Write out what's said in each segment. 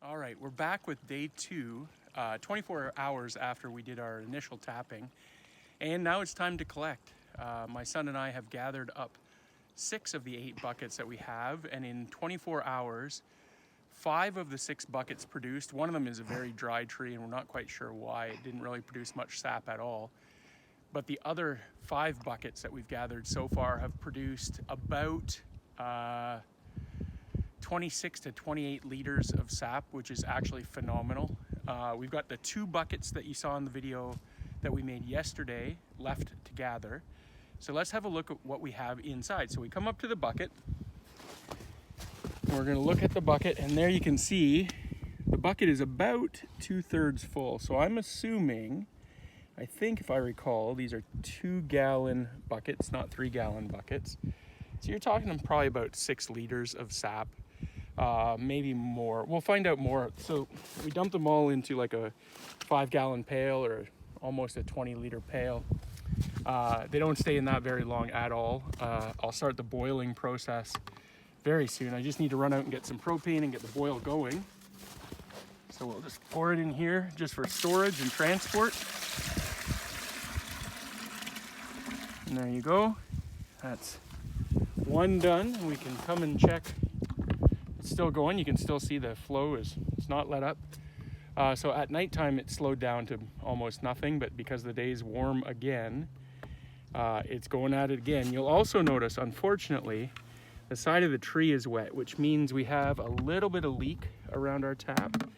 All right, we're back with day 2, 24 hours after we did our initial tapping, and now it's time to collect. My son and I have gathered up 6 of the 8 buckets that we have, and in 24 hours, 5 of the 6 buckets produced. One of them is a very dry tree, and we're not quite sure why. It didn't really produce much sap at all. But the other 5 buckets that we've gathered so far have produced about 26 to 28 liters of sap, which is actually phenomenal. We've got the 2 buckets that you saw in the video that we made yesterday left to gather. So let's have a look at what we have inside. So we come up to the bucket, and we're gonna look at the bucket, and there you can see the bucket is about 2/3 full. So I'm assuming, I think if I recall, these are 2-gallon buckets, not 3-gallon buckets. So you're talking probably about 6 liters of sap, maybe more. We'll find out more. So we dumped them all into like a 5-gallon pail or almost a 20-liter pail. They don't stay in that very long at all. I'll start the boiling process very soon. I just need to run out and get some propane and get the boil going. So we'll just pour it in here just for storage and transport. And there you go. That's 1 done. We can come and check. It's still going. You can still see the flow it's not let up. So at nighttime it slowed down to almost nothing, but because the day is warm again, it's going at it again. You'll also notice, unfortunately, the side of the tree is wet, which means we have a little bit of leak around our tap,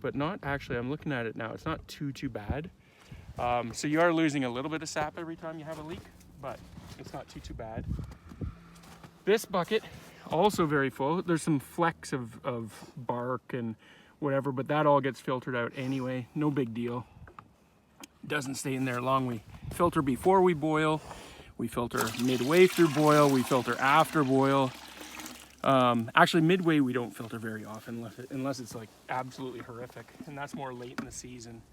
but not actually. I'm looking at it now. It's not too bad. So you are losing a little bit of sap every time you have a leak, but it's not too bad. This bucket, also very full. There's some flecks of bark and whatever, but that all gets filtered out anyway. No big deal. Doesn't stay in there long. We filter before we boil. We filter midway through boil. We filter after boil. Actually, midway we don't filter very often unless it's like absolutely horrific, and that's more late in the season.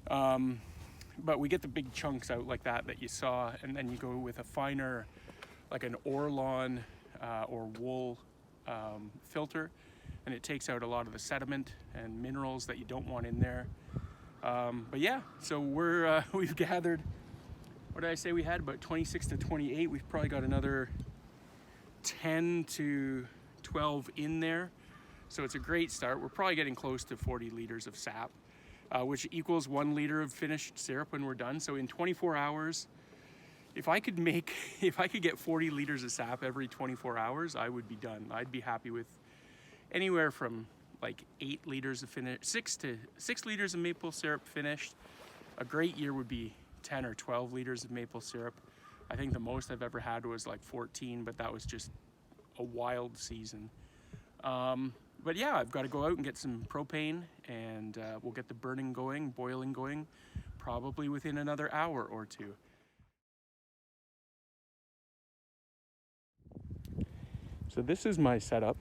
But we get the big chunks out like that you saw, and then you go with a finer, like an Orlon or wool filter, and it takes out a lot of the sediment and minerals that you don't want in there. But yeah, so we've gathered, what did I say we had? About 26 to 28. We've probably got another 10 to 12 in there. So it's a great start. We're probably getting close to 40 liters of sap, which equals 1 liter of finished syrup when we're done. So in 24 hours, if I could get 40 liters of sap every 24 hours, I would be done. I'd be happy with anywhere from like 8 liters of 6 liters of maple syrup finished. A great year would be 10 or 12 liters of maple syrup. I think the most I've ever had was like 14, but that was just a wild season. But yeah, I've got to go out and get some propane, and we'll get the boiling going, probably within another hour or 2. So this is my setup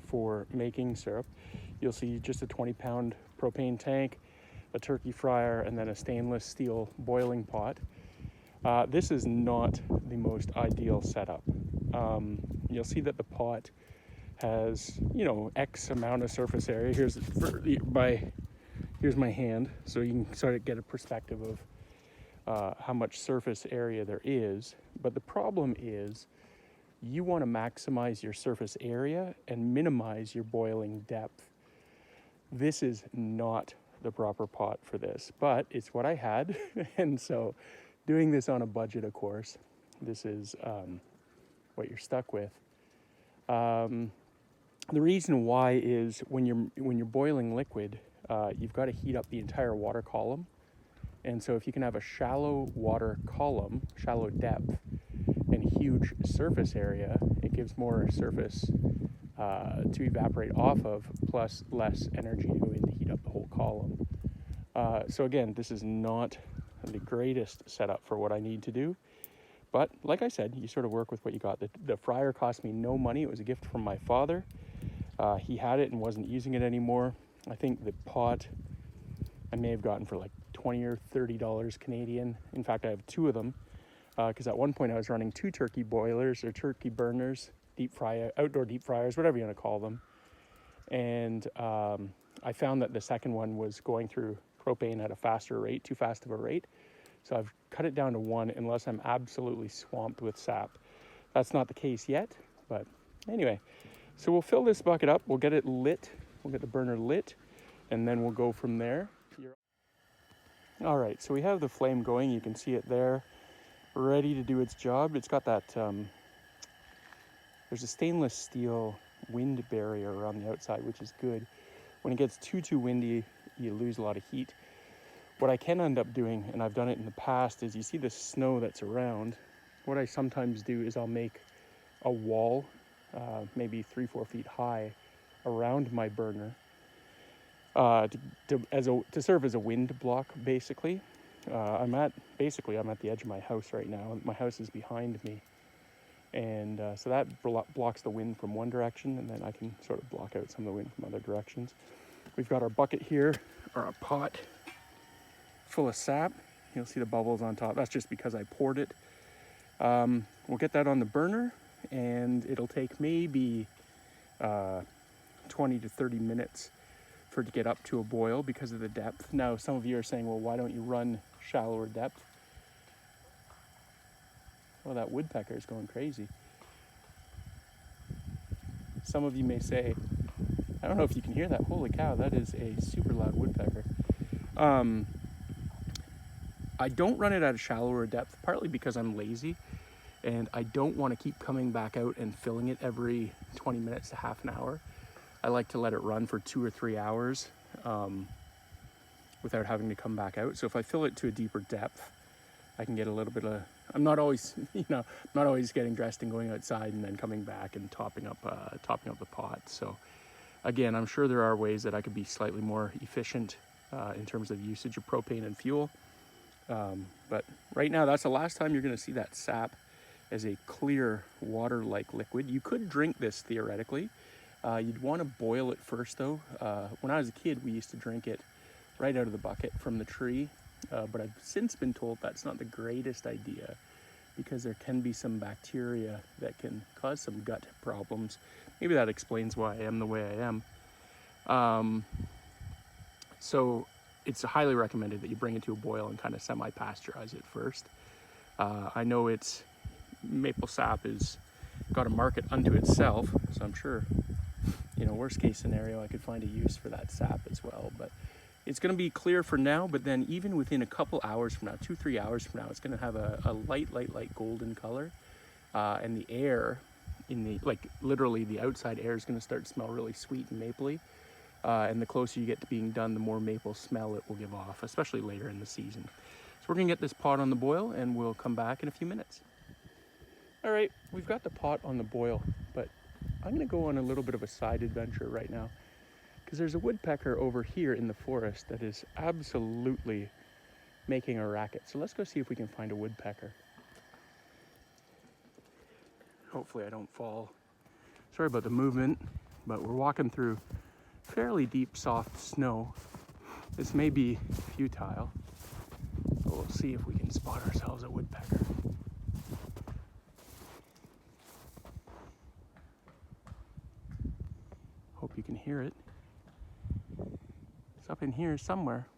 for making syrup. You'll see just a 20-pound propane tank, a turkey fryer, and then a stainless steel boiling pot. This is not the most ideal setup. You'll see that the pot has, X amount of surface area. Here's my hand, so you can sort of get a perspective of how much surface area there is. But the problem is, you want to maximize your surface area and minimize your boiling depth. This is not the proper pot for this, but it's what I had. And so doing this on a budget, of course, this is what you're stuck with. The reason why is when you're boiling liquid, you've got to heat up the entire water column. And so if you can have a shallow water column, shallow depth, and huge surface area, it gives more surface to evaporate off of, plus less energy to go in to heat up the whole column. So again, this is not the greatest setup for what I need to do, but like I said, you sort of work with what you got. The fryer cost me no money. It was a gift from my father. He had it and wasn't using it anymore. I think the pot I may have gotten for like $20 or $30 Canadian. In fact, I have 2 of them, because at one point I was running 2 turkey boilers or turkey burners, outdoor deep fryers, whatever you want to call them. And I found that the second one was going through propane at a faster rate, too fast of a rate. So I've cut it down to 1 unless I'm absolutely swamped with sap. That's not the case yet, but anyway. So we'll fill this bucket up, we'll get it lit, we'll get the burner lit, and then we'll go from there. All right, so we have the flame going. You can see it there, ready to do its job. It's got that, there's a stainless steel wind barrier around the outside, which is good. When it gets too windy, you lose a lot of heat. What I can end up doing, and I've done it in the past, is you see the snow that's around. What I sometimes do is I'll make a wall, maybe 3-4 feet high, around my burner to serve as a wind block, basically. I'm at the edge of my house right now. My house is behind me, and so that blocks the wind from one direction, and then I can sort of block out some of the wind from other directions. We've got our bucket here, or a pot full of sap. You'll see the bubbles on top. That's just because I poured it. We'll get that on the burner, and it'll take maybe 20 to 30 minutes for it to get up to a boil because of the depth. Now, some of you are saying, well, why don't you run shallower depth? Well, that woodpecker is going crazy. Some of you may say, I don't know if you can hear that. Holy cow, that is a super loud woodpecker. I don't run it at a shallower depth, partly because I'm lazy and I don't want to keep coming back out and filling it every 20 minutes to half an hour. I like to let it run for 2 or 3 hours without having to come back out. So if I fill it to a deeper depth, I can get a little bit of, I'm not always, not always getting dressed and going outside and then coming back and topping up the pot. So again, I'm sure there are ways that I could be slightly more efficient in terms of usage of propane and fuel. But right now, that's the last time you're going to see that sap as a clear water-like liquid. You could drink this theoretically. You'd want to boil it first though. When I was a kid, we used to drink it right out of the bucket from the tree. But I've since been told that's not the greatest idea because there can be some bacteria that can cause some gut problems. Maybe that explains why I am the way I am. So it's highly recommended that you bring it to a boil and kind of semi-pasteurize it first. I know it's maple sap is got a market unto itself, so I'm sure, worst case scenario, I could find a use for that sap as well. But it's going to be clear for now, but then even within a couple hours from now, 2-3 hours from now, it's going to have a light golden color. And the air literally the outside air is going to start to smell really sweet and mapley. And the closer you get to being done, the more maple smell it will give off, especially later in the season. So we're going to get this pot on the boil and we'll come back in a few minutes. All right, we've got the pot on the boil, but I'm going to go on a little bit of a side adventure right now because there's a woodpecker over here in the forest that is absolutely making a racket. So let's go see if we can find a woodpecker. Hopefully I don't fall. Sorry about the movement, but we're walking through fairly deep, soft snow. This may be futile, but we'll see if we can spot ourselves a woodpecker. Hope you can hear it. It's up in here somewhere.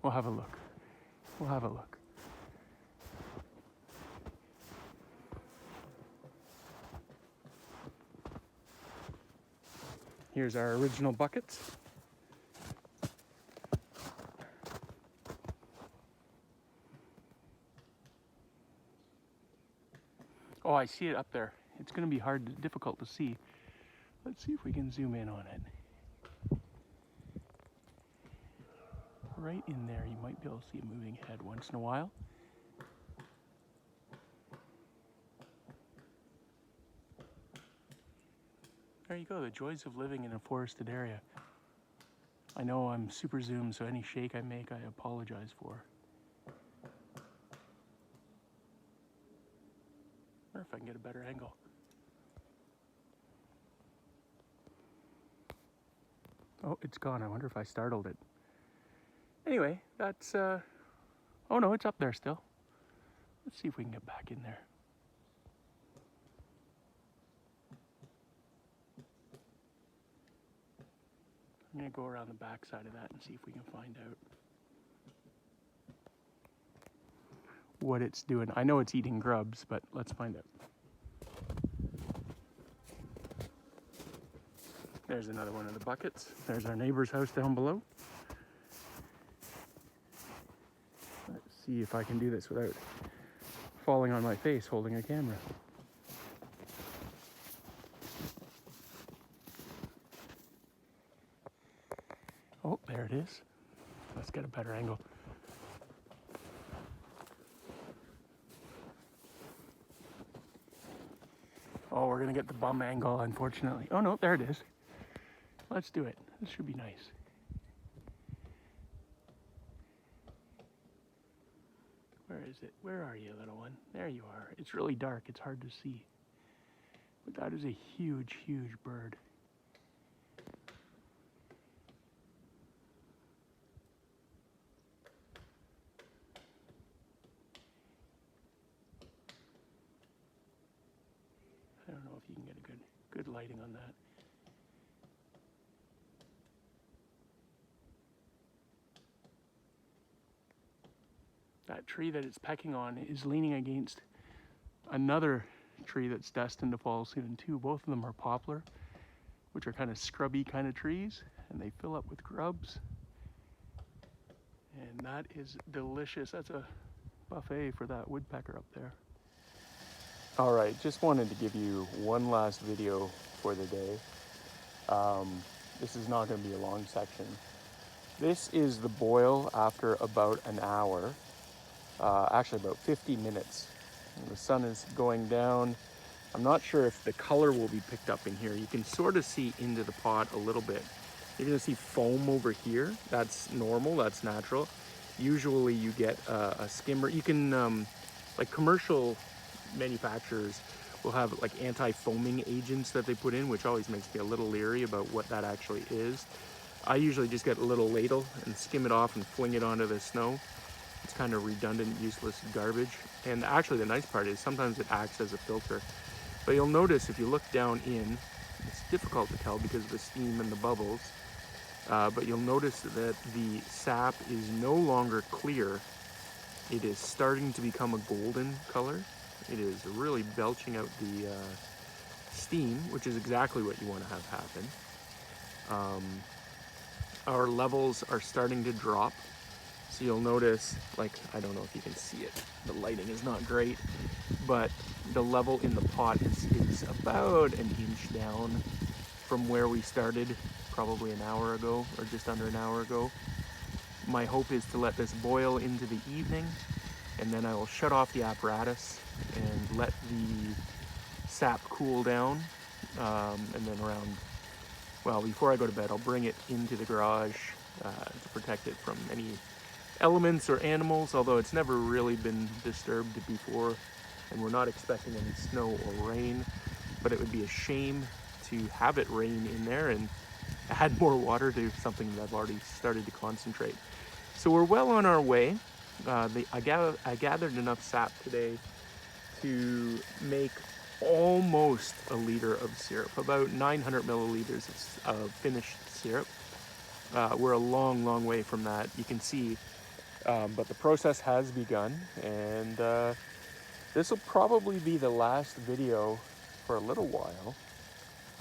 We'll have a look. We'll have a look. Here's our original buckets. Oh, I see it up there. It's going to be difficult to see. Let's see if we can zoom in on it. Right in there, you might be able to see a moving head once in a while. There you go, the joys of living in a forested area. I know I'm super zoomed, so any shake I make, I apologize for. I wonder if I can get a better angle. Oh, it's gone. I wonder if I startled it. Anyway, that's, oh no, it's up there still. Let's see if we can get back in there. I'm gonna go around the back side of that and see if we can find out what it's doing. I know it's eating grubs, but let's find out. There's another one of the buckets. There's our neighbor's house down below. Let's see if I can do this without falling on my face holding a camera. Oh, there it is. Let's get a better angle. Oh, we're gonna get the bum angle, unfortunately. Oh no, there it is. Let's do it. This should be nice. Where is it? Where are you, little one? There you are. It's really dark. It's hard to see. But that is a huge, huge bird. I don't know if you can get a good lighting on that. That tree that it's pecking on is leaning against another tree that's destined to fall soon too. Both of them are poplar, which are kind of scrubby kind of trees, and they fill up with grubs. And that is delicious. That's a buffet for that woodpecker up there. All right, just wanted to give you one last video for the day. This is not going to be a long section. This is the boil after about an hour, actually about 50 minutes. And the sun is going down. I'm not sure if the color will be picked up in here. You can sort of see into the pot a little bit. You're going to see foam over here. That's normal, that's natural. Usually you get a skimmer. You can, like commercial manufacturers will have like anti-foaming agents that they put in, which always makes me a little leery about what that actually is. I usually just get a little ladle and skim it off and fling it onto the snow. It's kind of redundant, useless garbage. And actually the nice part is sometimes it acts as a filter. But you'll notice if you look down in, it's difficult to tell because of the steam and the bubbles, but you'll notice that the sap is no longer clear. It is starting to become a golden color. It is really belching out the steam, which is exactly what you want to have happen. Our levels are starting to drop. So you'll notice, like, I don't know if you can see it, the lighting is not great, but the level in the pot is about an inch down from where we started probably an hour ago, or just under an hour ago. My hope is to let this boil into the evening, and then I will shut off the apparatus and let the sap cool down, and then around, well, before I go to bed, I'll bring it into the garage to protect it from any elements or animals, although it's never really been disturbed before, and we're not expecting any snow or rain, but it would be a shame to have it rain in there and add more water to something that I've already started to concentrate. So we're well on our way. I gathered enough sap today to make almost a liter of syrup, about 900 milliliters of finished syrup. We're a long, long way from that, you can see, but the process has begun, and this will probably be the last video for a little while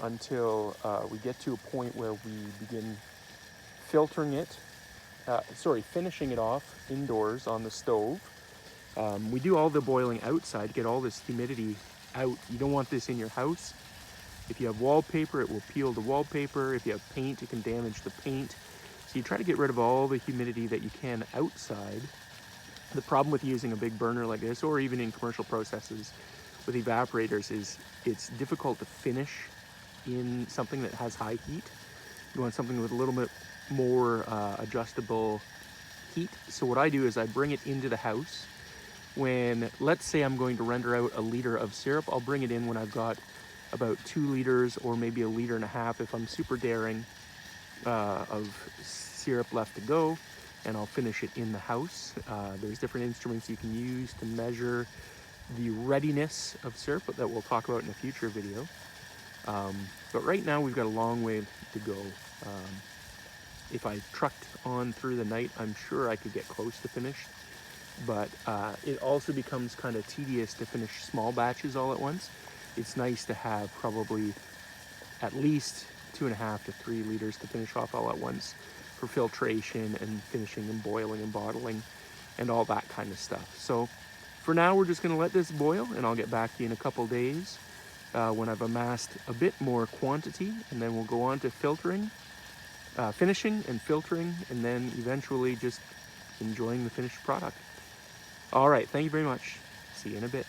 until we get to a point where we begin filtering it, finishing it off indoors on the stove. We do all the boiling outside to get all this humidity out. You don't want this in your house. If you have wallpaper, it will peel the wallpaper. If you have paint, it can damage the paint. So you try to get rid of all the humidity that you can outside. The problem with using a big burner like this, or even in commercial processes with evaporators, is it's difficult to finish in something that has high heat. You want something with a little bit more adjustable heat. So what I do is I bring it into the house. When, let's say I'm going to render out a liter of syrup, I'll bring it in when I've got about 2 liters or maybe 1.5 liters if I'm super daring of syrup left to go, and I'll finish it in the house. There's different instruments you can use to measure the readiness of syrup that we'll talk about in a future video. But right now we've got a long way to go. if I trucked on through the night, I'm sure I could get close to finished. But it also becomes kind of tedious to finish small batches all at once. It's nice to have probably at least 2.5 to 3 liters to finish off all at once for filtration and finishing and boiling and bottling and all that kind of stuff. So for now, we're just going to let this boil, and I'll get back to you in a couple days when I've amassed a bit more quantity, and then we'll go on to filtering, finishing and filtering, and then eventually just enjoying the finished product. All right, thank you very much. See you in a bit.